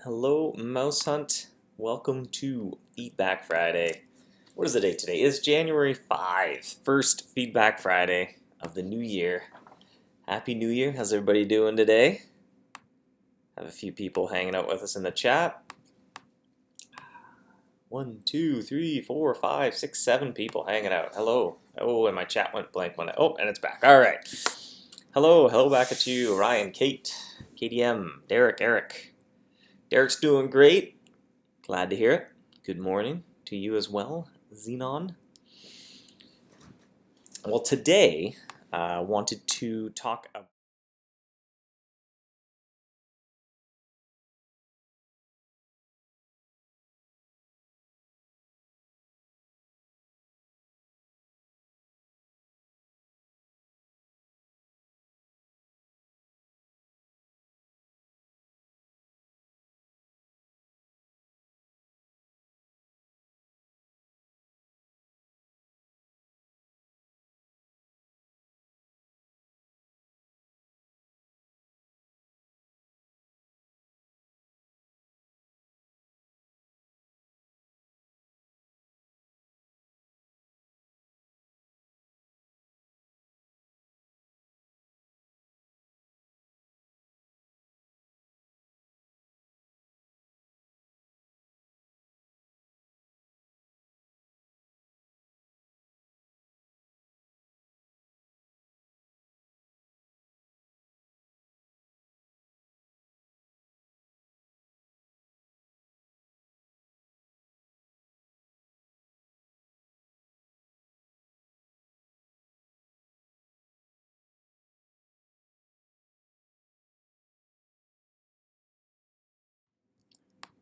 Hello, MouseHunt. Welcome to Feedback Friday. What is the date today? It's January 5, first Feedback Friday of the new year. Happy New Year. How's everybody doing today? Have a few people hanging out with us in the chat. 1, 2, 3, 4, 5, 6, 7 people hanging out. Hello. Oh, and my chat went blank when oh, and it's back. All right. Hello back at you, Ryan, Kate, KDM, Derek, Eric. Derek's doing great. Glad to hear it. Good morning to you as well, Xenon. Well, today I wanted to talk about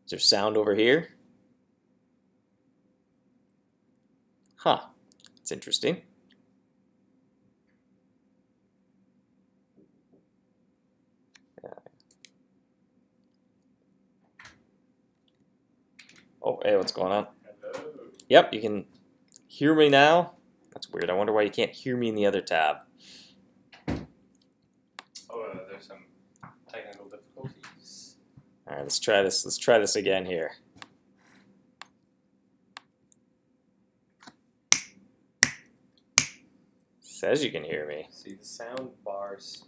is there sound over here? Huh. It's interesting. Oh, hey, what's going on? Hello. Yep, you can hear me now. That's weird. I wonder why you can't hear me in the other tab. There's some technical difficulties. All right, let's try this. Let's try this again here. Says you can hear me. See the sound bars.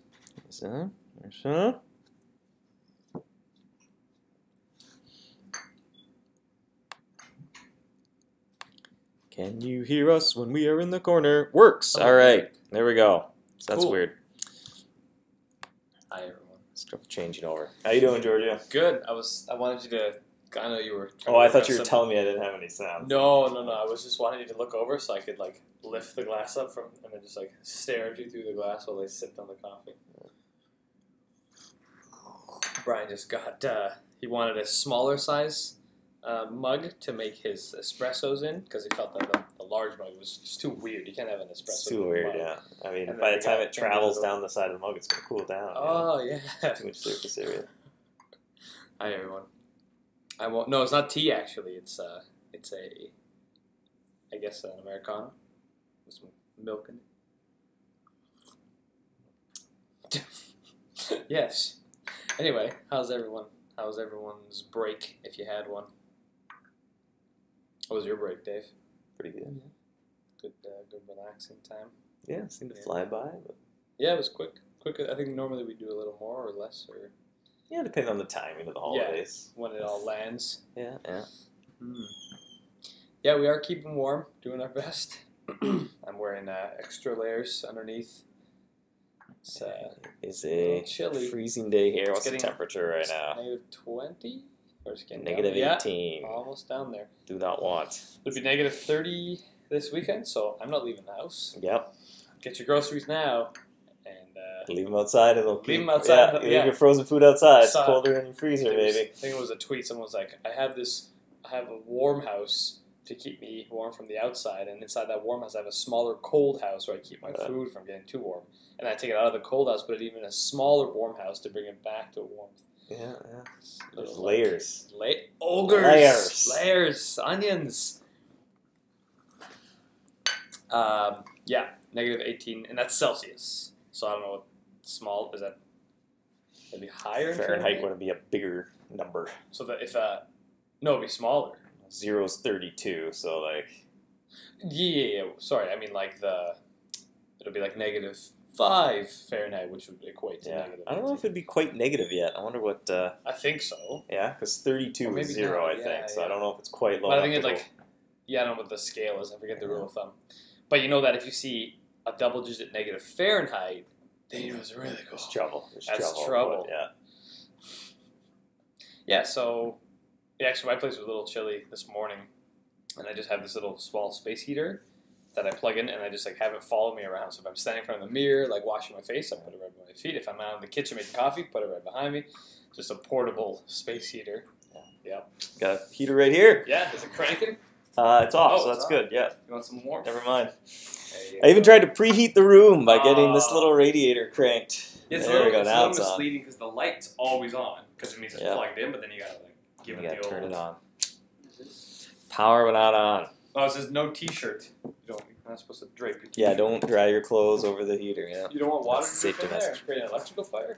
Can you hear us when we are in the corner? Works. All right, there we go. So that's Cool. weird. Hi everyone. Let's go changing over. How you doing, Georgia? Good. I wanted you to. I know you were. Oh, I thought you were telling me I didn't have any sound. No. I was just wanting you to look over so I could like lift the glass up from and then just like stare at you through the glass while I sipped on the coffee. Brian just got. He wanted a smaller size mug to make his espressos in because he felt that the large mug was just too weird. You can't have an espresso. It's too weird, mug. yeah. I mean, And by then the time I it got travels into the- down the side of the mug, it's going to cool down. Oh yeah. Too much surface area. Hi everyone. I won't. No, it's not tea actually. It's a. I guess an Americano with some milk in it. Yes. Anyway, how's everyone? How's everyone's break if you had one? How was your break, Dave? Pretty good. Good relaxing time. Yeah, it seemed to fly by. But Yeah, it was quick. I think normally we do a little more or less, or yeah, depending on the timing of the holidays. when it all lands. Yeah. Yeah, we are keeping warm, doing our best. I'm wearing extra layers underneath. It's little a chilly. freezing day here. It's What's the getting- temperature right now? -20? Or it's getting Negative down? 18. Yeah, almost down there. Do not want. It'll be -30 this weekend, so I'm not leaving the house. Yep. Get your groceries now, and Leave them outside and they'll keep. Leave 'em outside, Yeah, you yeah. leave your frozen food outside. It's Outside. colder in your freezer, I maybe. think it was a tweet. Someone was like, I have a warm house to keep me warm from the outside, and inside that warm house I have a smaller cold house where I keep my food from getting too warm. And I take it out of the cold house, put it even in a smaller warm house to bring it back to warmth. Yeah. There's Little, layers. Ogres! Layers! Onions! Yeah, -18, and that's Celsius. So I don't know what small is that. Maybe higher in Fahrenheit would be a bigger number. So that if no, it'd be smaller. 0's 32, so like... Yeah. Sorry, I mean like it'll be like -5 Fahrenheit, which would equate to Yeah. negative. I don't know if it'd be quite negative yet. I wonder what... I think so. Yeah, because 32 is 0, I think. So I don't know if it's quite low But I enough think it's to like, I don't know what the scale is. I forget the rule of thumb. But you know that if you see a double-digit negative Fahrenheit, then you know it's really cool. There's trouble. That's trouble. But, yeah. Yeah, so actually my place was a little chilly this morning, and I just have this little small space heater that I plug in, and I just like have it follow me around. So if I'm standing in front of the mirror, like washing my face, I put it right by my feet. If I'm out in the kitchen making coffee, put it right behind me. Just a portable space heater. Yeah. Got a heater right here. Yeah, is it cranking? It's off, Oh, so it's that's on. good. Yeah. You want some warmth? Never mind. There you I even go. tried to preheat the room by getting this little radiator cranked. It's There we go. It's a Now little it's on. misleading because the light's always on because it means it's Yeah. plugged in, but then you gotta like give You it gotta the turn old. it on. Power but not on. Oh, it says no T-shirt. You're not supposed to drape your T-shirt. Yeah, don't dry your clothes over the heater. Yeah. You don't want water That's to drip safe in there domestic. and create an electrical fire.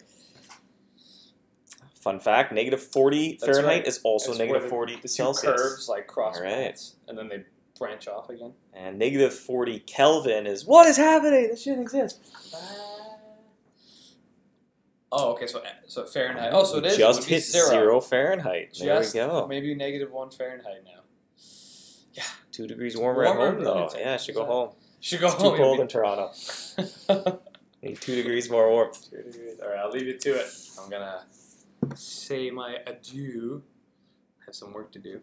Fun fact: -40 That's Fahrenheit right. is also It's where -40 The two Celsius. curves like cross All right. paths, and then they branch off again. And -40 Kelvin is what is happening? This shouldn't exist. Oh, okay. So Fahrenheit. Oh, so it is. Just it would be hit 0. 0 Fahrenheit. There Just we go. maybe -1 Fahrenheit now. 2 degrees warmer at home though. than Yeah, I should go 10%. home. Should go It's home. too cold in Toronto. Need 2 degrees more warmth. 2 degrees. All right, I'll leave you to it. I'm gonna say my adieu. I have some work to do.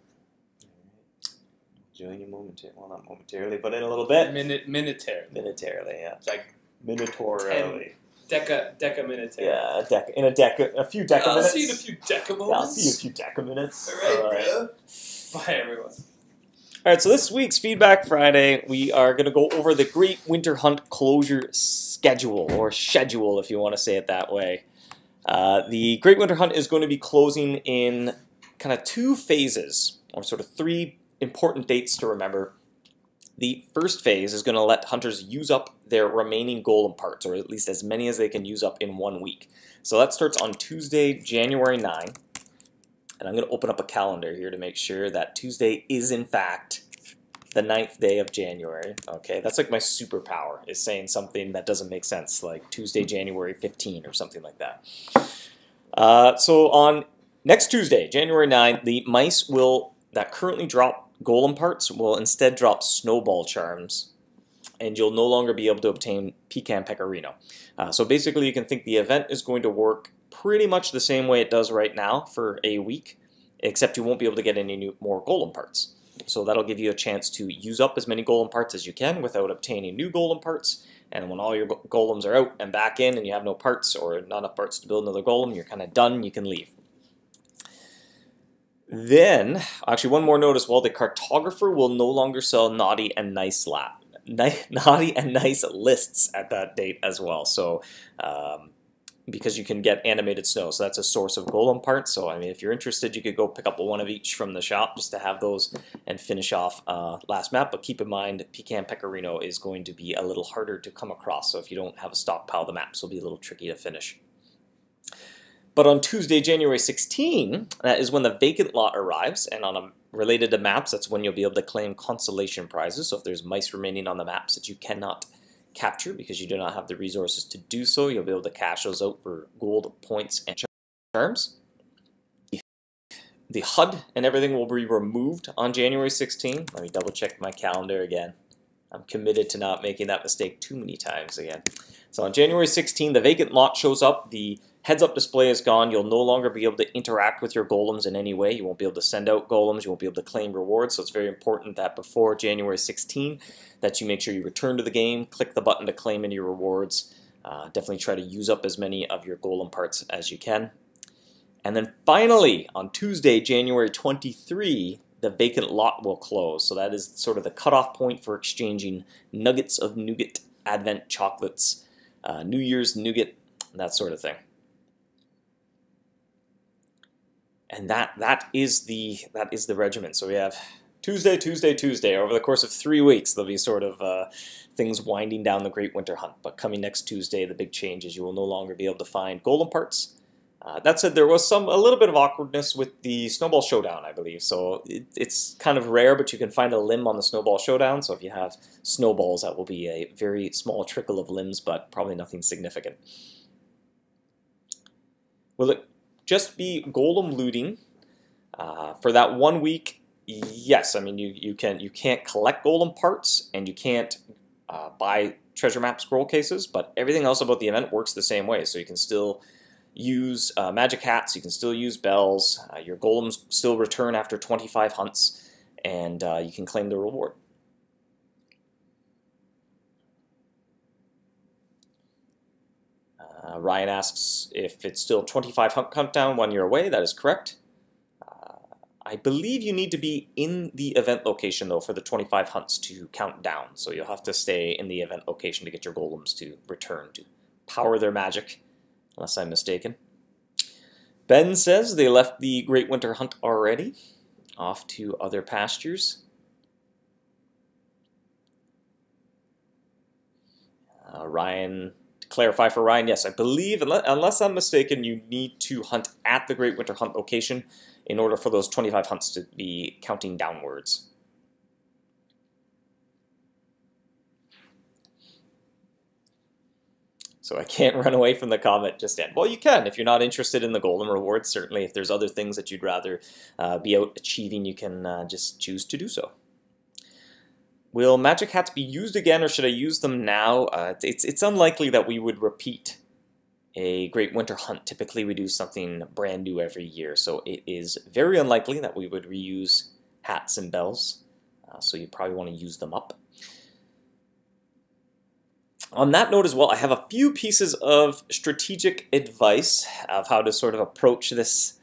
Join you momentarily. Well, not momentarily, but in a little bit. Minutarily. Minutarily, yeah. It's like Minutorily. deca minutarily. Yeah, a few deca I'll minutes. see you in a few deca moments. Yeah, I'll see you in a few deca minutes. All right, bro. Bye, everyone. All right, so this week's Feedback Friday, we are going to go over the Great Winter Hunt closure schedule, or schedule if you want to say it that way. The Great Winter Hunt is going to be closing in kind of 2 phases, or sort of 3 important dates to remember. The first phase is going to let hunters use up their remaining golem parts, or at least as many as they can use up in 1 week. So that starts on Tuesday, January 9. And I'm going to open up a calendar here to make sure that Tuesday is, in fact, the 9th day of January. Okay, that's like my superpower, is saying something that doesn't make sense, like Tuesday, January 15 or something like that. So on next Tuesday, January 9, the mice that currently drop golem parts will instead drop snowball charms, and you'll no longer be able to obtain pecan pecorino. So basically you can think the event is going to work pretty much the same way it does right now for a week, except you won't be able to get any more golem parts. So that'll give you a chance to use up as many golem parts as you can without obtaining new golem parts, and when all your golems are out and back in and you have no parts or not enough parts to build another golem, you're kind of done, you can leave. Then, actually one more note as well, the cartographer will no longer sell naughty and nice lists at that date as well. So because you can get animated snow, so that's a source of golem parts. So I mean, if you're interested, you could go pick up one of each from the shop just to have those and finish off last map. But keep in mind, pecan pecorino is going to be a little harder to come across. So if you don't have a stockpile, the maps will be a little tricky to finish. But on Tuesday, January 16, that is when the vacant lot arrives, and related to maps, that's when you'll be able to claim consolation prizes. So if there's mice remaining on the maps that you cannot capture because you do not have the resources to do so, you'll be able to cash those out for gold, points, and charms. The HUD and everything will be removed on January 16. Let me double check my calendar again. I'm committed to not making that mistake too many times again. So on January 16, the vacant lot shows up, the heads-up display is gone, you'll no longer be able to interact with your golems in any way, you won't be able to send out golems, you won't be able to claim rewards, so it's very important that before January 16 that you make sure you return to the game, click the button to claim any rewards, definitely try to use up as many of your golem parts as you can. And then finally, on Tuesday, January 23, the vacant lot will close, so that is sort of the cutoff point for exchanging nuggets of nougat, advent chocolates, New Year's nougat, that sort of thing. And that is the regimen. So we have Tuesday, Tuesday, Tuesday. Over the course of 3 weeks, there'll be sort of things winding down the Great Winter Hunt. But coming next Tuesday, the big change is you will no longer be able to find golem parts, That said, there was a little bit of awkwardness with the Snowball Showdown, I believe. So it's kind of rare, but you can find a limb on the Snowball Showdown. So if you have snowballs, that will be a very small trickle of limbs, but probably nothing significant. Will it just be golem looting for that 1 week? Yes. I mean, you can't collect golem parts, and you can't buy treasure map scroll cases, but everything else about the event works the same way. So you can still use magic hats, you can still use bells, your golems still return after 25 hunts, and you can claim the reward. Ryan asks if it's still 25 hunt countdown 1 year away. That is correct. I believe you need to be in the event location, though, for the 25 hunts to count down. So you'll have to stay in the event location to get your golems to return, to power their magic, unless I'm mistaken. Ben says they left the Great Winter Hunt already, off to other pastures. Ryan, to clarify for Ryan, yes, I believe, unless I'm mistaken, you need to hunt at the Great Winter Hunt location in order for those 25 hunts to be counting downwards. So I can't run away from the comment just yet. Well, you can if you're not interested in the golem rewards. Certainly, if there's other things that you'd rather be out achieving, you can just choose to do so. Will magic hats be used again, or should I use them now? It's unlikely that we would repeat a Great Winter Hunt. Typically, we do something brand new every year, so it is very unlikely that we would reuse hats and bells. So you probably want to use them up. On that note as well, I have a few pieces of strategic advice of how to sort of approach this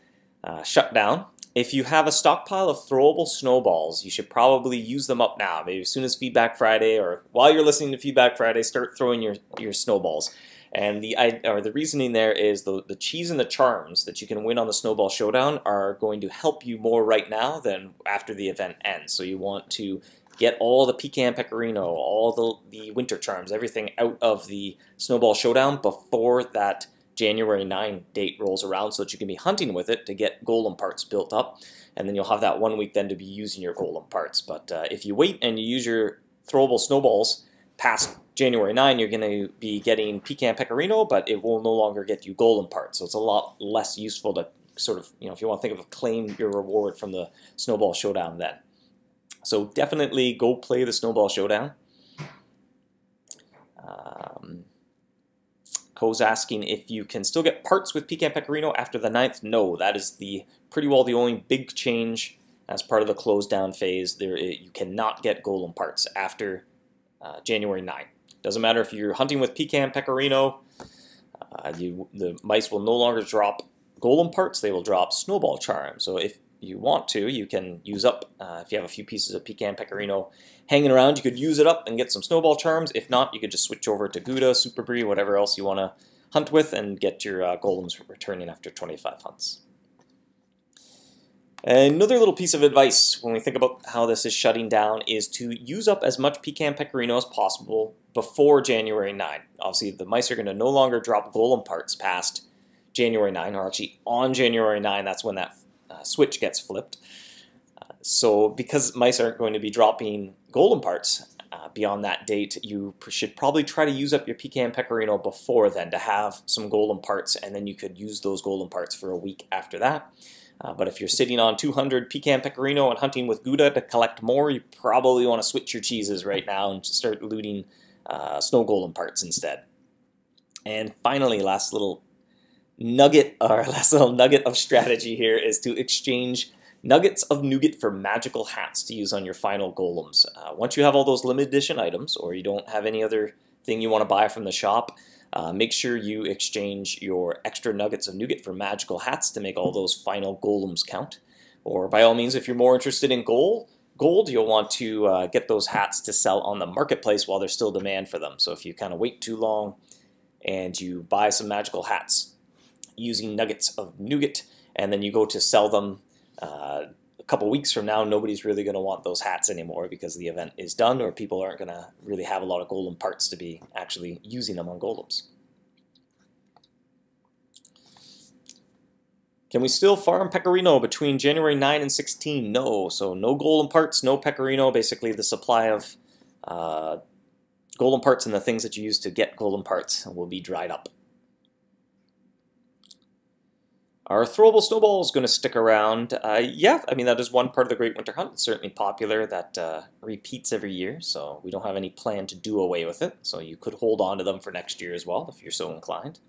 shutdown. If you have a stockpile of throwable snowballs, you should probably use them up now. Maybe as soon as Feedback Friday, or while you're listening to Feedback Friday, start throwing your snowballs. And the reasoning there is the cheese and the charms that you can win on the Snowball Showdown are going to help you more right now than after the event ends. So you want to get all the pecan pecorino, all the winter charms, everything out of the Snowball Showdown before that January 9 date rolls around, so that you can be hunting with it to get golem parts built up. And then you'll have that 1 week then to be using your golem parts. But if you wait and you use your throwable snowballs past January 9, you're going to be getting pecan pecorino, but it will no longer get you golem parts. So it's a lot less useful to sort of, if you want to think of claim your reward from the Snowball Showdown then. So definitely go play the Snowball Showdown. Co's asking if you can still get parts with pecan pecorino after the 9th. No, that is pretty well the only big change as part of the close down phase. You cannot get golem parts after January 9. Doesn't matter if you're hunting with pecan pecorino, the mice will no longer drop golem parts, they will drop snowball charms. So if you want to, you can use up, if you have a few pieces of pecan pecorino hanging around, you could use it up and get some snowball charms. If not, you could just switch over to Gouda, Super Brie, whatever else you want to hunt with, and get your golems returning after 25 hunts. Another little piece of advice when we think about how this is shutting down is to use up as much pecan pecorino as possible before January 9. Obviously, the mice are going to no longer drop golem parts past January 9, or actually on January 9, that's when that switch gets flipped. So because mice aren't going to be dropping golem parts beyond that date, you should probably try to use up your pecan pecorino before then to have some golem parts, and then you could use those golem parts for a week after that. But if you're sitting on 200 pecan pecorino and hunting with Gouda to collect more, you probably want to switch your cheeses right now and start looting snow golem parts instead. And finally, last little nugget of strategy here is to exchange nuggets of nougat for magical hats to use on your final golems. Once you have all those limited edition items, or you don't have any other thing you want to buy from the shop, make sure you exchange your extra nuggets of nougat for magical hats to make all those final golems count. Or by all means, if you're more interested in gold, you'll want to get those hats to sell on the marketplace while there's still demand for them. So if you kind of wait too long and you buy some magical hats using nuggets of nougat, and then you go to sell them a couple weeks from now, nobody's really going to want those hats anymore because the event is done, or people aren't going to really have a lot of golem parts to be actually using them on golems. Can we still farm Pecorino between January 9 and 16? No. So no golden parts, no Pecorino. Basically, the supply of golden parts and the things that you use to get golden parts will be dried up. Our throwable snowball is going to stick around. Yeah, I mean, that is one part of the Great Winter Hunt. It's certainly popular. That repeats every year, so we don't have any plan to do away with it. So you could hold on to them for next year as well, if you're so inclined.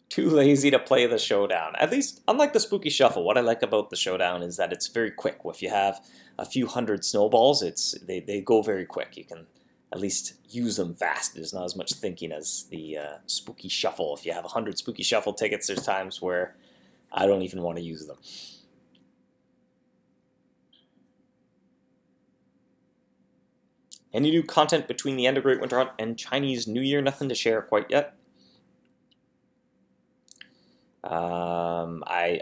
Too lazy to play the showdown. At least, unlike the Spooky Shuffle, what I like about the showdown is that it's very quick. If you have a few hundred snowballs, they go very quick. You can at least use them fast. There's not as much thinking as the Spooky Shuffle. If you have 100 Spooky Shuffle tickets, there's times where I don't even want to use them. Any new content between the end of Great Winter Hunt and Chinese New Year? Nothing to share quite yet.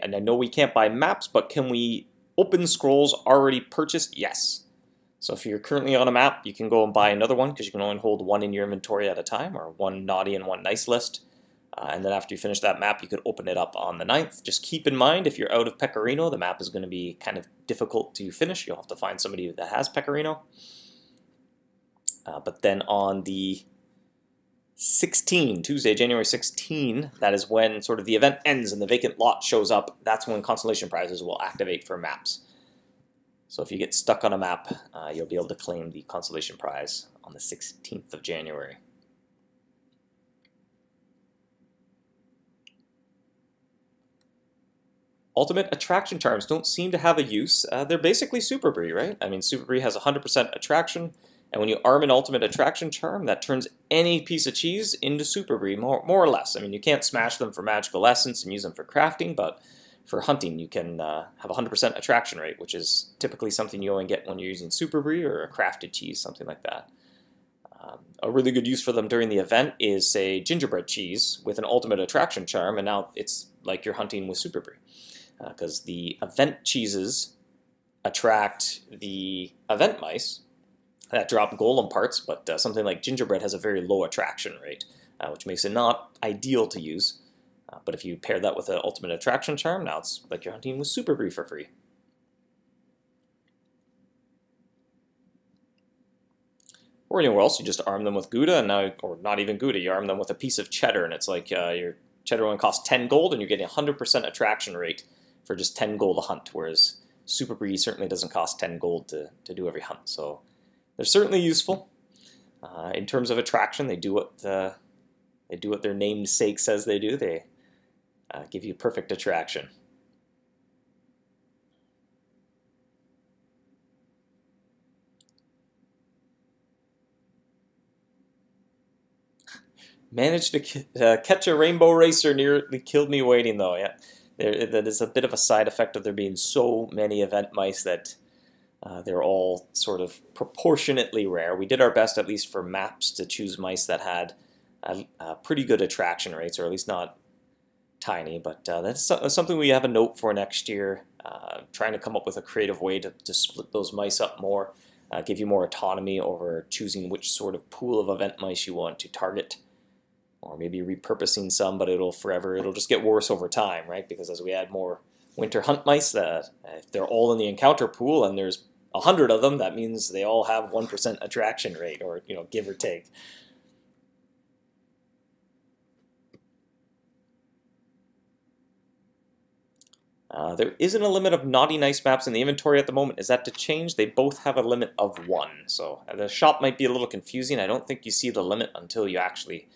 I know we can't buy maps, but can we open scrolls already purchased? Yes. So if you're currently on a map, you can go and buy another one because you can only hold one in your inventory at a time, or one naughty and one nice list. And then after you finish that map, you could open it up on the 9th. Just keep in mind, if you're out of Pecorino, the map is going to be kind of difficult to finish. You'll have to find somebody that has Pecorino. But then on the 16, Tuesday, January 16, that is when sort of the event ends and the vacant lot shows up. That's when consolation prizes will activate for maps. So if you get stuck on a map, you'll be able to claim the consolation prize on the 16th of January. Ultimate attraction charms don't seem to have a use. They're basically Super Brie, right? I mean, Super Brie has 100% attraction. And when you arm an ultimate attraction charm, that turns any piece of cheese into Super Brie, more or less. I mean, you can't smash them for magical essence and use them for crafting, but for hunting, you can have a 100% attraction rate, which is typically something you only get when you're using Super Brie or a crafted cheese, something like that. A really good use for them during the event is, say, gingerbread cheese with an ultimate attraction charm, and now it's like you're hunting with Super Brie. Because the event cheeses attract the event mice, that drop golem parts, but something like gingerbread has a very low attraction rate, which makes it not ideal to use. But if you pair that with an ultimate attraction charm, now it's like you're hunting with Super Brie for free. Or anywhere else, you just arm them with Gouda, and now, or not even Gouda, you arm them with a piece of cheddar, and it's like your cheddar only costs 10 gold, and you're getting a 100% attraction rate for just 10 gold a hunt, whereas Super Brie certainly doesn't cost 10 gold to do every hunt. So they're certainly useful. In terms of attraction, they do what their namesake says they do. They give you perfect attraction. Managed to catch a rainbow racer, nearly killed me waiting though. Yeah, that is a bit of a side effect of there being so many event mice that they're all sort of proportionately rare. We did our best, at least for maps, to choose mice that had pretty good attraction rates, or at least not tiny. But that's something we have a note for next year, trying to come up with a creative way to split those mice up more, give you more autonomy over choosing which sort of pool of event mice you want to target. Or maybe repurposing some, but it'll just get worse over time, right? Because as we add more winter hunt mice, if they're all in the encounter pool and there's 100 of them, that means they all have 1% attraction rate, or give or take. There isn't a limit of naughty nice maps in the inventory at the moment. Is that to change? They both have a limit of 1. So the shop might be a little confusing. I don't think you see the limit until you actually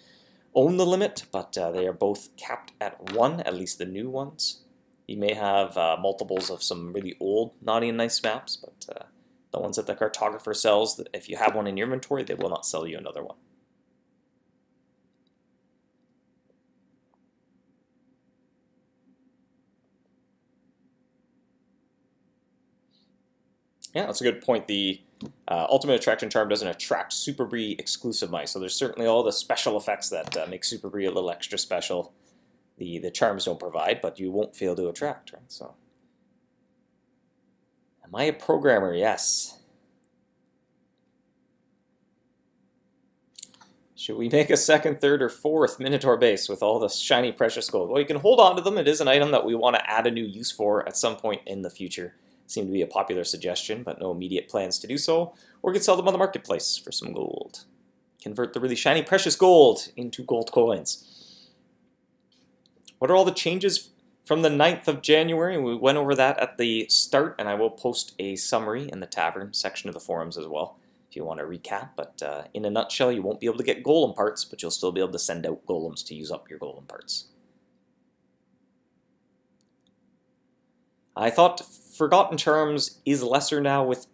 own the limit, but they are both capped at 1, at least the new ones. You may have multiples of some really old naughty and nice maps, but the ones that the cartographer sells, if you have one in your inventory, they will not sell you another one. Yeah, that's a good point. The Ultimate Attraction Charm doesn't attract Super Brie exclusive mice, so there's certainly all the special effects that make Super Brie a little extra special. The charms don't provide, but you won't fail to attract, right? So, am I a programmer? Yes. Should we make a second, third, or fourth Minotaur base with all the shiny precious gold? Well, you can hold on to them. It is an item that we want to add a new use for at some point in the future. Seemed to be a popular suggestion, but no immediate plans to do so. Or we can sell them on the marketplace for some gold. Convert the really shiny precious gold into gold coins. What are all the changes from the 9th of January? We went over that at the start, and I will post a summary in the tavern section of the forums as well if you want to recap. But in a nutshell, you won't be able to get golem parts, but you'll still be able to send out golems to use up your golem parts. I thought Forgotten Charms is lesser now with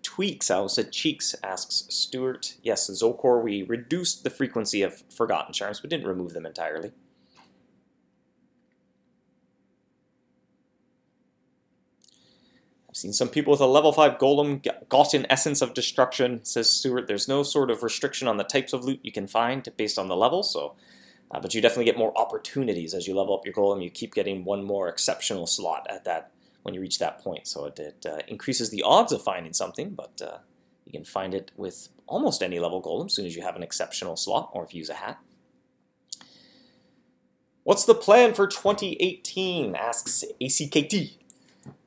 tweaks. I said cheeks, asks Stuart. Yes, Zokor, we reduced the frequency of Forgotten Charms, but didn't remove them entirely. I've seen some people with a level 5 golem got an Essence of Destruction, says Stuart. There's no sort of restriction on the types of loot you can find based on the level, so but you definitely get more opportunities as you level up your golem. You keep getting one more exceptional slot at that when you reach that point, so it increases the odds of finding something, but you can find it with almost any level golem as soon as you have an exceptional slot, or if you use a hat. What's the plan for 2018, asks ACKT.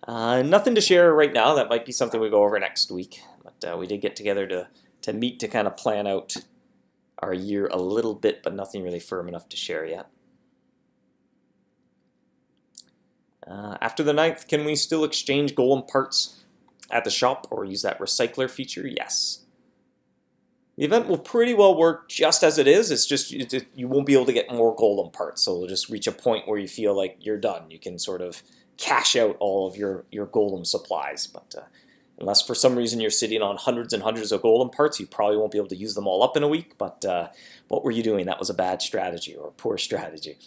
Nothing to share right now. That might be something we go over next week, but we did get together to meet to kind of plan out our year a little bit, but nothing really firm enough to share yet. After the 9th, can we still exchange golem parts at the shop or use that recycler feature? Yes. The event will pretty well work just as it is. It's just you won't be able to get more golem parts, so it'll just reach a point where you feel like you're done. You can sort of cash out all of your golem supplies, but unless for some reason you're sitting on hundreds and hundreds of golem parts, you probably won't be able to use them all up in a week, but what were you doing? That was a bad strategy or a poor strategy.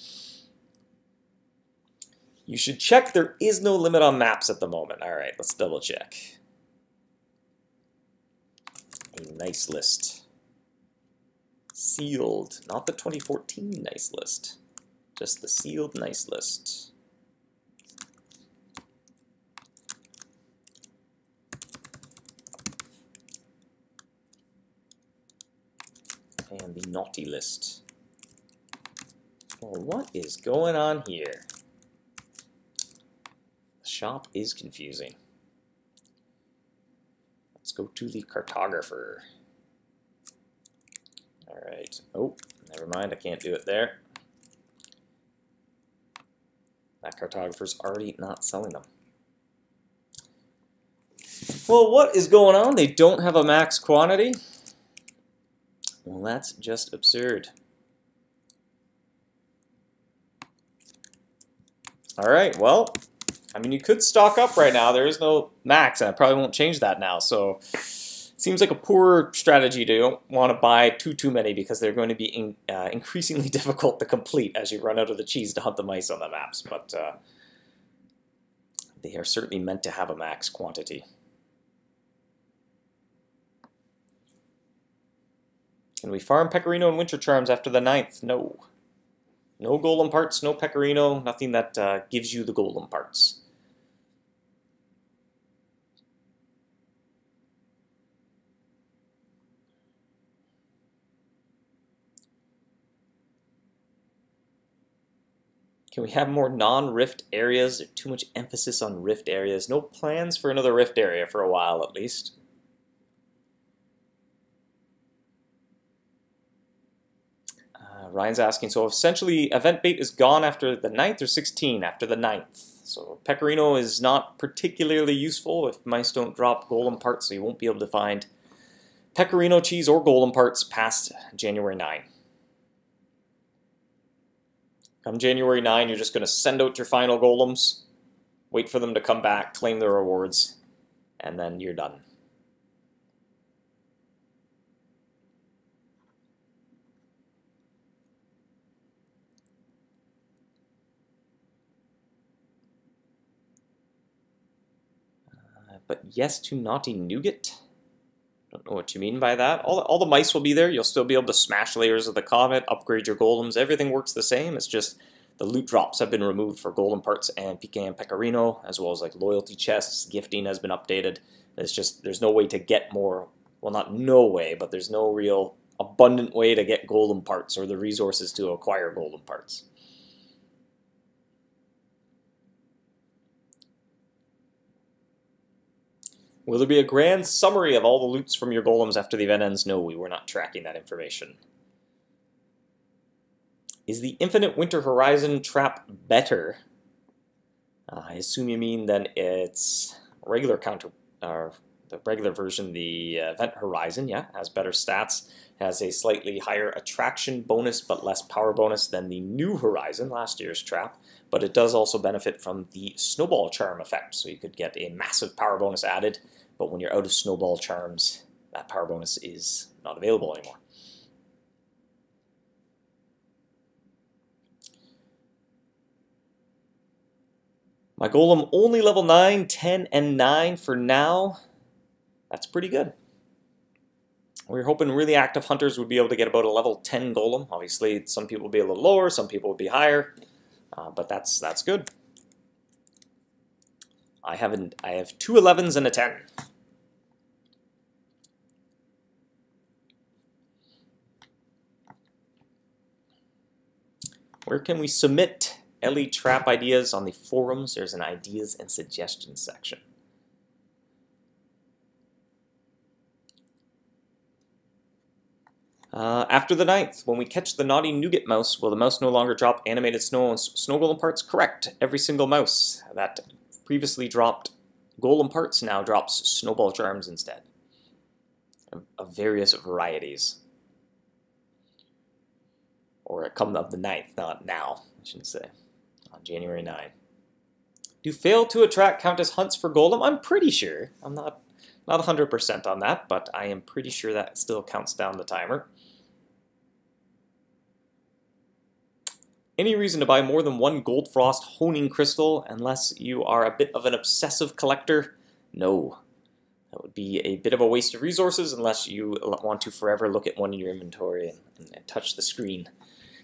You should check there is no limit on maps at the moment. All right, let's double check. A nice list. Sealed, not the 2014 nice list, just the sealed nice list. And the naughty list. Well, what is going on here? The shop is confusing. Let's go to the cartographer. All right. Oh, never mind. I can't do it there. That cartographer's already not selling them. Well, what is going on? They don't have a max quantity? Well, that's just absurd. All right, well, I mean, you could stock up right now. There is no max, and I probably won't change that now. So it seems like a poor strategy to don't want to buy too many because they're going to be increasingly difficult to complete as you run out of the cheese to hunt the mice on the maps. But they are certainly meant to have a max quantity. Can we farm Pecorino and Winter Charms after the 9th? No. No golem parts, no Pecorino, nothing that gives you the golem parts. Can we have more non-rift areas? There's too much emphasis on rift areas. No plans for another rift area for a while at least. Ryan's asking, so essentially event bait is gone after the 9th or 16 after the 9th. So Pecorino is not particularly useful if mice don't drop golem parts, so you won't be able to find Pecorino cheese or golem parts past January 9. Come January 9, you're just going to send out your final golems, wait for them to come back, claim the rewards, and then you're done. But yes to naughty nougat. Don't know what you mean by that. All the mice will be there. You'll still be able to smash layers of the comet, upgrade your golems. Everything works the same. It's just the loot drops have been removed for golem parts and PK and Pecorino, as well as like loyalty chests. Gifting has been updated. It's just there's no way to get more. Well, not no way, but there's no real abundant way to get golem parts or the resources to acquire golem parts. Will there be a grand summary of all the loots from your golems after the event ends? No, we were not tracking that information. Is the Infinite Winter Horizon trap better? I assume you mean then it's regular counter, the regular version, the Event Horizon, yeah, has better stats, has a slightly higher attraction bonus but less power bonus than the new Horizon, last year's trap, but it does also benefit from the Snowball Charm effect, so you could get a massive power bonus added, but when you're out of Snowball Charms, that power bonus is not available anymore. My golem only level 9, 10, and 9 for now. That's pretty good. We were hoping really active hunters would be able to get about a level 10 golem. Obviously, some people will be a little lower, some people will be higher, but that's good. I have 2 11s and a 10. Where can we submit Ellie trap ideas on the forums? There's an ideas and suggestions section. After the 9th, when we catch the naughty nougat mouse, will the mouse no longer drop animated snow and snow golem parts? Correct. Every single mouse that previously dropped golem parts now drops snowball charms instead, of various varieties. Or it comes of the 9th, not now, I shouldn't say, on January 9. Do fail to attract count as hunts for golem? I'm pretty sure. I'm not 100% on that, but I am pretty sure that still counts down the timer. Any reason to buy more than one Gold Frost honing crystal unless you are a bit of an obsessive collector? No. That would be a bit of a waste of resources unless you want to forever look at one in your inventory and touch the screen,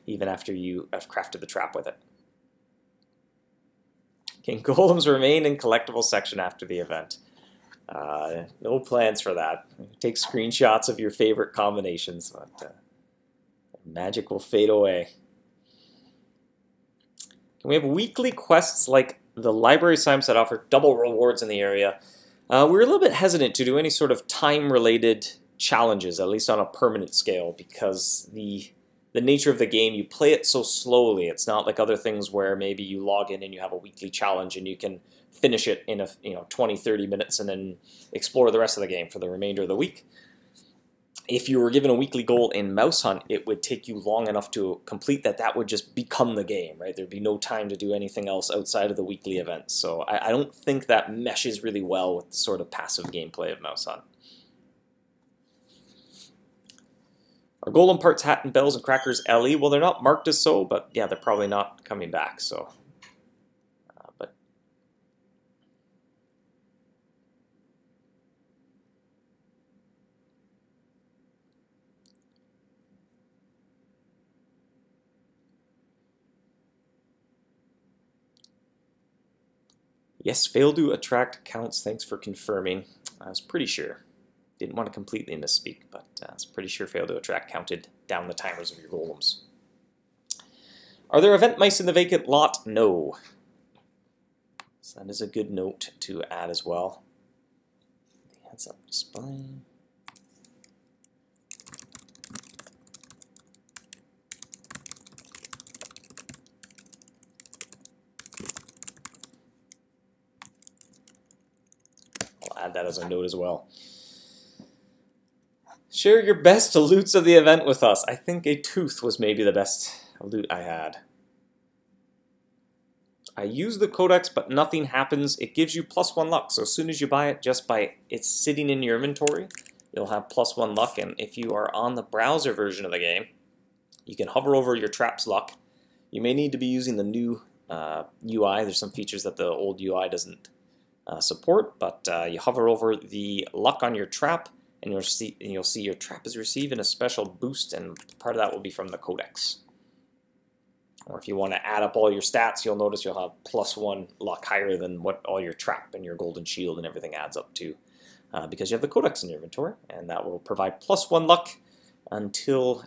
even after you have crafted the trap with it. Can golems remain in collectible section after the event? No plans for that. Take screenshots of your favorite combinations, but magic will fade away. Can we have weekly quests like the library assignments that offer double rewards in the area? We're a little bit hesitant to do any sort of time-related challenges, at least on a permanent scale, because the nature of the game, you play it so slowly. It's not like other things where maybe you log in and you have a weekly challenge and you can finish it in 20, 30 minutes and then explore the rest of the game for the remainder of the week. If you were given a weekly goal in MouseHunt, it would take you long enough to complete that would just become the game, right? There'd be no time to do anything else outside of the weekly events. So I don't think that meshes really well with the sort of passive gameplay of MouseHunt. Are golem parts hat and bells and crackers LE? Well, they're not marked as so, but yeah, they're probably not coming back, so. Yes, fail to attract counts. Thanks for confirming. I was pretty sure. Didn't want to completely misspeak, but I was pretty sure fail to attract counted down the timers of your golems. Are there event mice in the vacant lot? No. So that is a good note to add as well. Heads up display. I'll add that as a note as well. Share your best loots of the event with us. I think a tooth was maybe the best loot I had. I use the codex, but nothing happens. It gives you +1 luck. So as soon as you buy it, just by it sitting in your inventory, you'll have +1 luck. And if you are on the browser version of the game, you can hover over your trap's luck. You may need to be using the new UI. There's some features that the old UI doesn't support, but you hover over the luck on your trap, and you'll see your trap is receiving a special boost, and part of that will be from the codex. Or if you want to add up all your stats, you'll notice you'll have +1 luck, higher than what all your trap and your golden shield and everything adds up to, because you have the codex in your inventory, and that will provide +1 luck until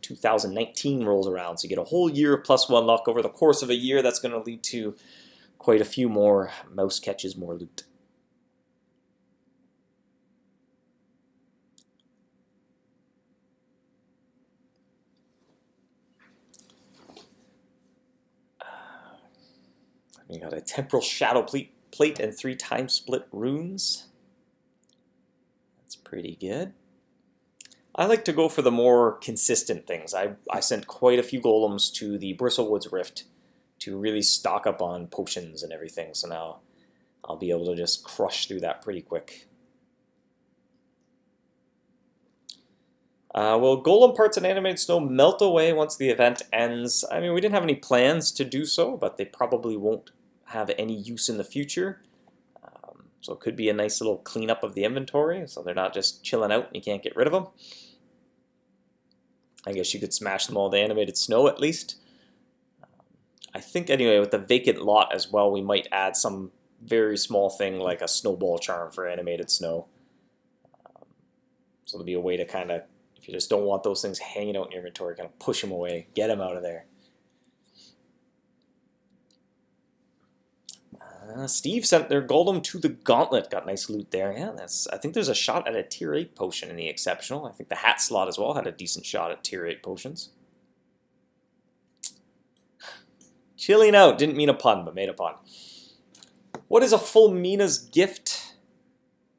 2019 rolls around. So you get a whole year of +1 luck. Over the course of a year, that's going to lead to quite a few more mouse catches, more loot. We got a temporal shadow plate and 3 time split runes. That's pretty good. I like to go for the more consistent things. I sent quite a few golems to the Bristlewoods Rift to really stock up on potions and everything, so now I'll be able to just crush through that pretty quick. Will golem parts and animated snow melt away once the event ends? I mean, we didn't have any plans to do so, but they probably won't have any use in the future. So it could be a nice little cleanup of the inventory, so they're not just chilling out and you can't get rid of them. I guess you could smash them all to animated snow at least. I think anyway with the vacant lot as well, we might add some very small thing like a snowball charm for animated snow. So there'll be a way to kind of, if you just don't want those things hanging out in your inventory, kind of push them away, get them out of there. Steve sent their golem to the gauntlet. Got nice loot there. Yeah, I think there's a shot at a tier 8 potion in the exceptional. I think the hat slot as well had a decent shot at tier 8 potions. Chilling out. Didn't mean a pun, but made a pun. What is a full Mina's gift?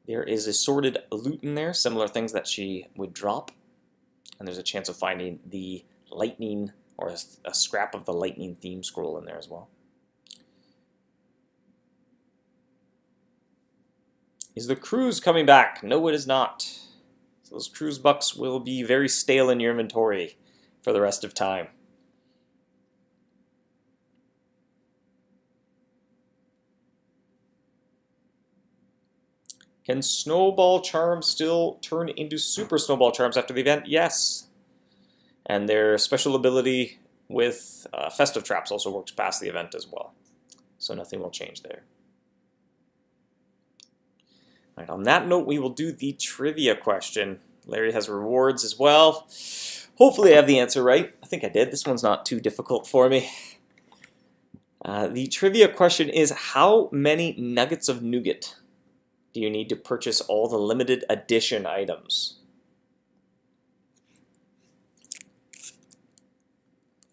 There is assorted loot in there, similar things that she would drop. And there's a chance of finding the lightning, or a scrap of the lightning theme scroll in there as well. Is the cruise coming back? No, it is not. So those cruise bucks will be very stale in your inventory for the rest of time. Can snowball charms still turn into super snowball charms after the event? Yes. And their special ability with festive traps also works past the event as well. So nothing will change there. All right, on that note, we will do the trivia question. Larry has rewards as well. Hopefully I have the answer right. I think I did. This one's not too difficult for me. The trivia question is, how many nuggets of nougat do you need to purchase all the limited edition items?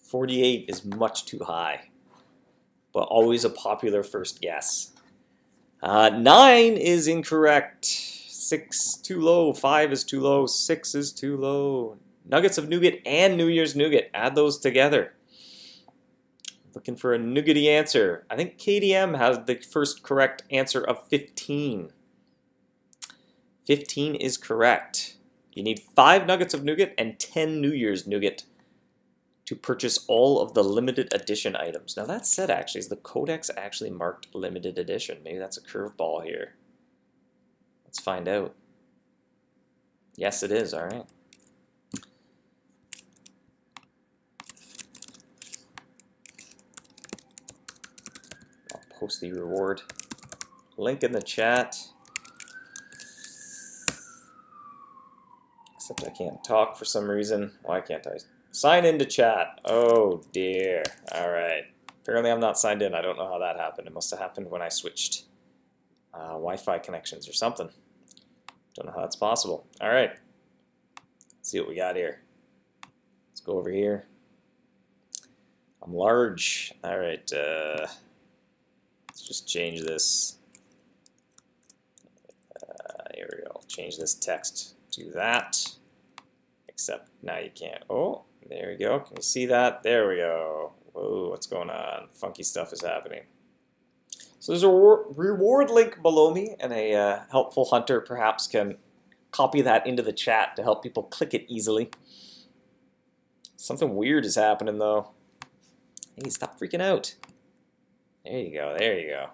48 is much too high, but always a popular first guess. 9 is incorrect. 6 too low. 5 is too low. 6 is too low. Nuggets of nougat and New Year's nougat. Add those together. Looking for a nougaty answer. I think KDM has the first correct answer of 15. 15 is correct. You need 5 nuggets of nougat and 10 New Year's nougat to purchase all of the limited edition items. Now that said, actually, is the codex actually marked limited edition? Maybe that's a curveball here. Let's find out. Yes, it is. All right. I'll post the reward link in the chat. Except I can't talk for some reason. Why can't I? Sign into chat. Oh dear. All right. Apparently I'm not signed in. I don't know how that happened. It must have happened when I switched Wi-Fi connections or something. Don't know how that's possible. All right. Let's see what we got here. Let's go over here. I'm large. All right. Let's just change this. Here we go. Change this text to that. Except now you can't. Oh. There we go. Can you see that? There we go. Whoa, what's going on? Funky stuff is happening. So there's a reward link below me, and a helpful hunter perhaps can copy that into the chat to help people click it easily. Something weird is happening, though. Hey, stop freaking out. There you go. There you go.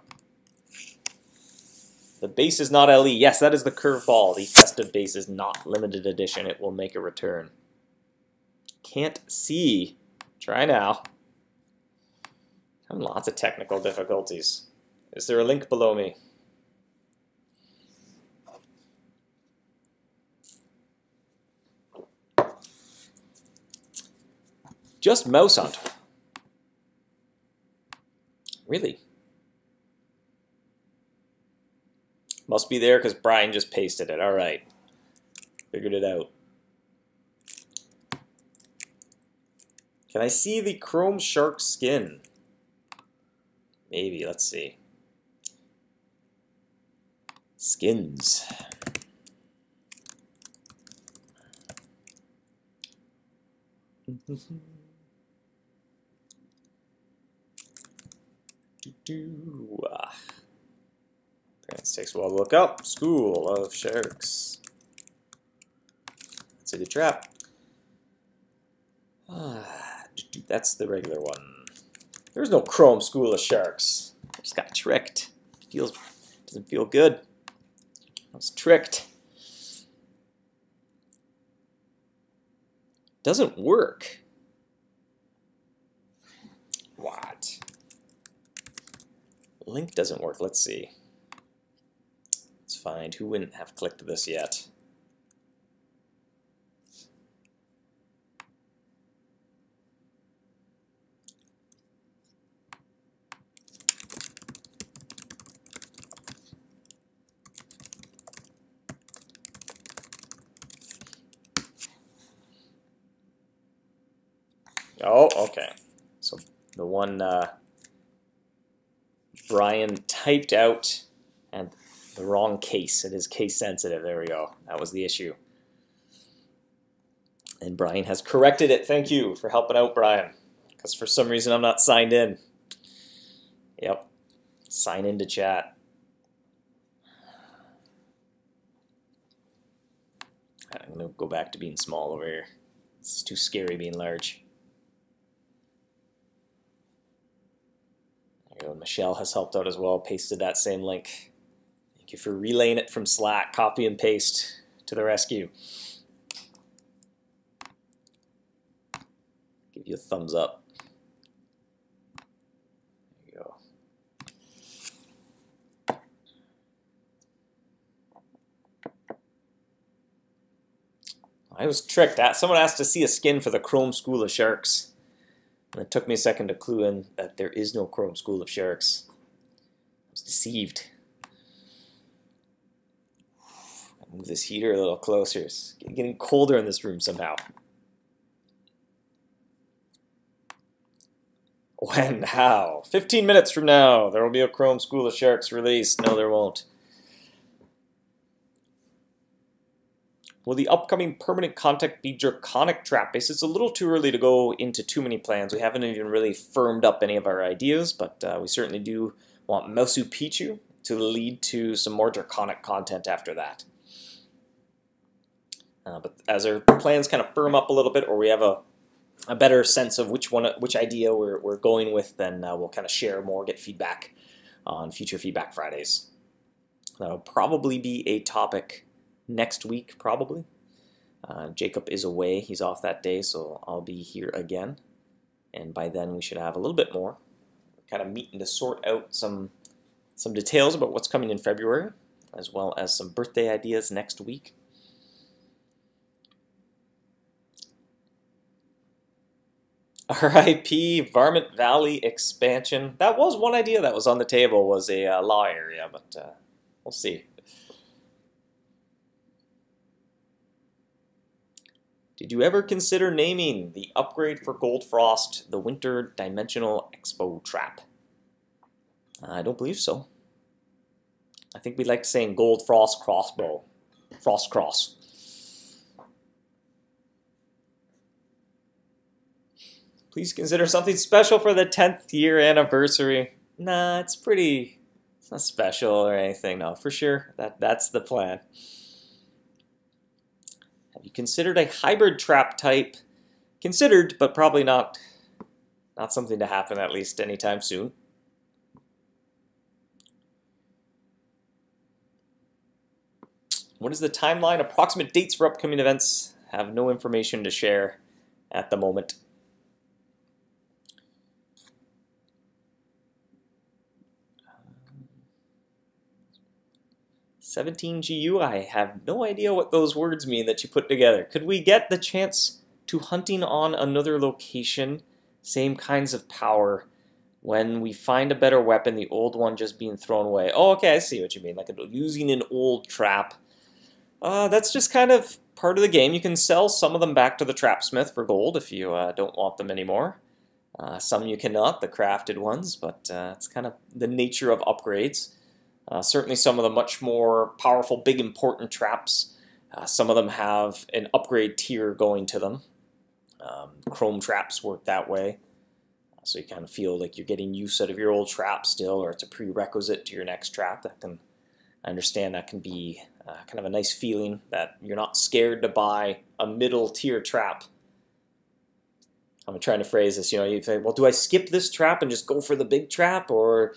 The base is not LE. Yes, that is the curveball. The festive base is not limited edition. It will make a return. Can't see. Try now. Having lots of technical difficulties. Is there a link below me? Just MouseHunt. Really? Must be there because Brian just pasted it. All right. Figured it out. Can I see the chrome shark skin? Maybe. Let's see. Skins. Parents takes a while to look up. School of Sharks. That's a good trap. That's the regular one. There's no Chrome School of Sharks. I just got tricked. Doesn't feel good. I was tricked. Doesn't work. What? Link doesn't work. Let's see. Let's find who wouldn't have clicked this yet. Oh, okay. So the one Brian typed out and the wrong case. It is case sensitive. There we go. That was the issue. And Brian has corrected it. Thank you for helping out, Brian. Because for some reason I'm not signed in. Yep. Sign into chat. I'm going to go back to being small over here. It's too scary being large. There you go. Michelle has helped out as well. Pasted that same link. Thank you for relaying it from Slack. Copy and paste to the rescue. Give you a thumbs up. There you go. I was tricked. Someone asked to see a skin for the Chrome School of Sharks. And it took me a second to clue in that there is no Chrome School of Sharks. I was deceived. I'll move this heater a little closer. It's getting colder in this room somehow. When? How? 15 minutes from now, there will be a Chrome School of Sharks released. No, there won't. Will the upcoming permanent content be draconic trap-based? It's a little too early to go into too many plans. We haven't even really firmed up any of our ideas, but we certainly do want MouseHunt to lead to some more draconic content after that. But as our plans kind of firm up a little bit, or we have a better sense of which idea we're going with, then we'll kind of share more, get feedback on future Feedback Fridays. That'll probably be a topic next week, probably. Jacob is away. He's off that day, so I'll be here again. And by then we should have a little bit more. We're kind of meeting to sort out some details about what's coming in February, as well as some birthday ideas next week. R.I.P. Varmint Valley expansion. That was one idea that was on the table, was a law area, but we'll see. Did you ever consider naming the upgrade for Gold Frost the Winter Dimensional Expo Trap? I don't believe so. I think we like saying Gold Frost Crossbow. Frost Cross. Please consider something special for the 10th year anniversary. Nah, it's not special or anything. No, for sure. That's the plan. Have you considered a hybrid trap type? Considered, but probably not something to happen at least anytime soon. What is the timeline? Approximate dates for upcoming events? Have no information to share at the moment. 17 GU, I have no idea what those words mean that you put together. Could we get the chance to hunting on another location, same kinds of power. When we find a better weapon, the old one just being thrown away. Oh, okay, I see what you mean. Like using an old trap. That's just kind of part of the game. You can sell some of them back to the trapsmith for gold if you don't want them anymore. Some you cannot, the crafted ones, but it's kind of the nature of upgrades. Certainly some of the much more powerful, big, important traps, some of them have an upgrade tier going to them. Chrome traps work that way. So you kind of feel like you're getting use out of your old trap still, or it's a prerequisite to your next trap. I understand that can be kind of a nice feeling that you're not scared to buy a middle tier trap. I'm trying to phrase this, you say, well, do I skip this trap and just go for the big trap, or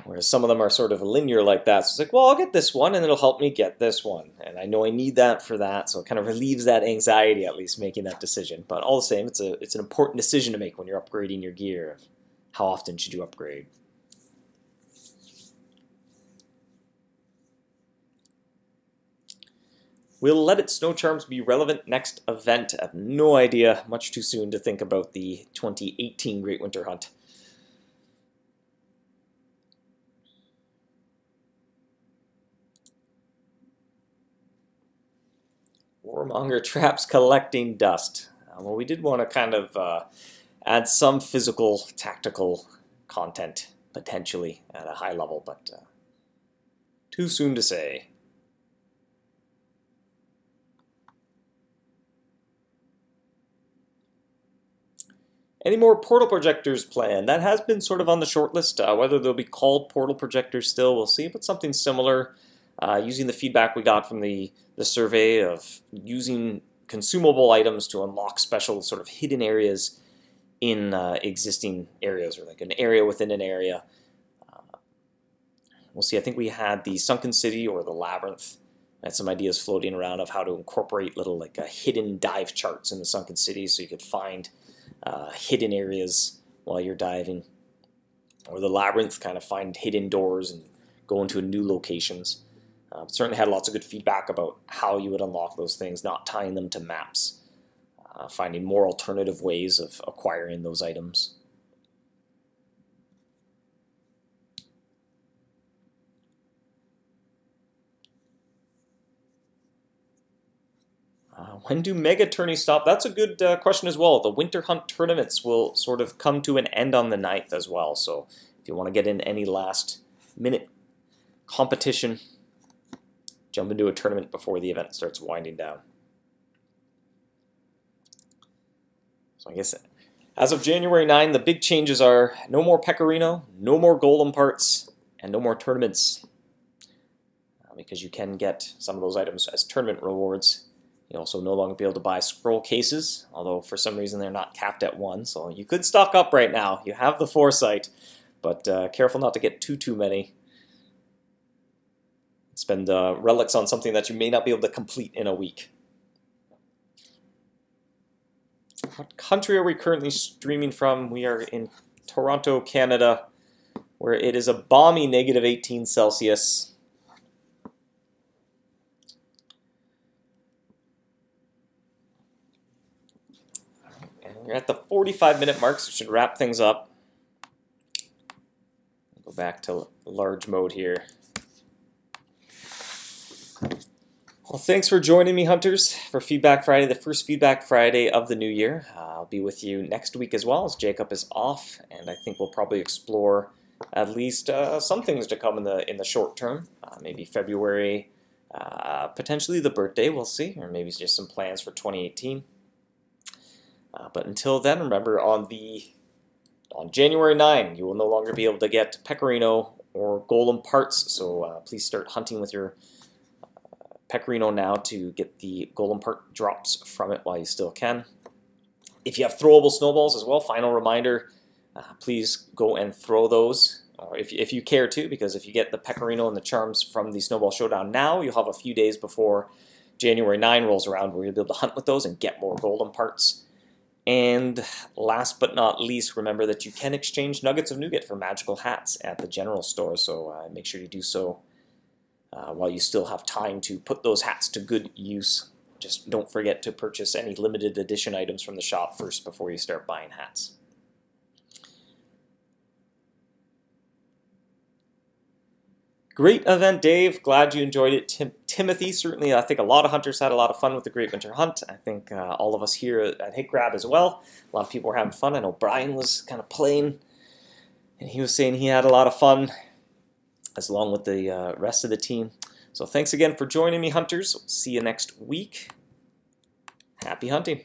whereas some of them are sort of linear like that. So it's like, well, I'll get this one, and it'll help me get this one. And I know I need that for that, so it kind of relieves that anxiety, at least, making that decision. But all the same, it's an important decision to make when you're upgrading your gear. How often should you upgrade? Will Let It Snow charms be relevant next event? I have no idea. Much too soon to think about the 2018 Great Winter Hunt. Warmonger traps collecting dust. Well, we did want to kind of add some physical, tactical content, potentially, at a high level, but too soon to say. Any more portal projectors planned? That has been sort of on the short list. Whether they'll be called portal projectors still, we'll see, but something similar. Using the feedback we got from the survey of using consumable items to unlock special sort of hidden areas in existing areas, or like an area within an area. We'll see. I think we had the Sunken City or the Labyrinth. I had some ideas floating around of how to incorporate little like hidden dive charts in the Sunken City, so you could find hidden areas while you're diving. Or the Labyrinth, kind of find hidden doors and go into new locations. Certainly had lots of good feedback about how you would unlock those things, not tying them to maps, finding more alternative ways of acquiring those items. When do mega tourneys stop? That's a good question as well. The Winter Hunt tournaments will sort of come to an end on the 9th as well. So if you want to get in any last minute competition, jump into a tournament before the event starts winding down. So I guess as of January 9, the big changes are no more Pecorino, no more Golem parts, and no more tournaments. Because you can get some of those items as tournament rewards. You also no longer be able to buy scroll cases, although for some reason they're not capped at 1. So you could stock up right now. You have the foresight, but careful not to get too many. Spend relics on something that you may not be able to complete in a week. What country are we currently streaming from? We are in Toronto, Canada, where it is a balmy -18 Celsius. And we're at the 45-minute mark, so we should wrap things up. Go back to large mode here. Well, thanks for joining me, Hunters, for Feedback Friday, the first Feedback Friday of the new year. I'll be with you next week as well, as Jacob is off, and I think we'll probably explore at least some things to come in the short term. Maybe February, potentially the birthday, we'll see, or maybe just some plans for 2018. But until then, remember, on January 9, you will no longer be able to get Pecorino or Golem parts, so please start hunting with your Pecorino now to get the Golem part drops from it while you still can. If you have throwable snowballs as well, final reminder, please go and throw those, or if you care to, because if you get the Pecorino and the charms from the Snowball Showdown now, you'll have a few days before January 9 rolls around where you'll be able to hunt with those and get more Golem parts. And last but not least, remember that you can exchange nuggets of nougat for magical hats at the general store, so make sure you do so while you still have time to put those hats to good use just don't forget to purchase any limited edition items from the shop first before you start buying hats. Great event, Dave. Glad you enjoyed it. Timothy, certainly, I think a lot of hunters had a lot of fun with the Great Winter Hunt. I think all of us here at Hit Grab as well. A lot of people were having fun. I know Brian was kind of playing, and he was saying he had a lot of fun, as along with the rest of the team. So thanks again for joining me, hunters. See you next week. Happy hunting.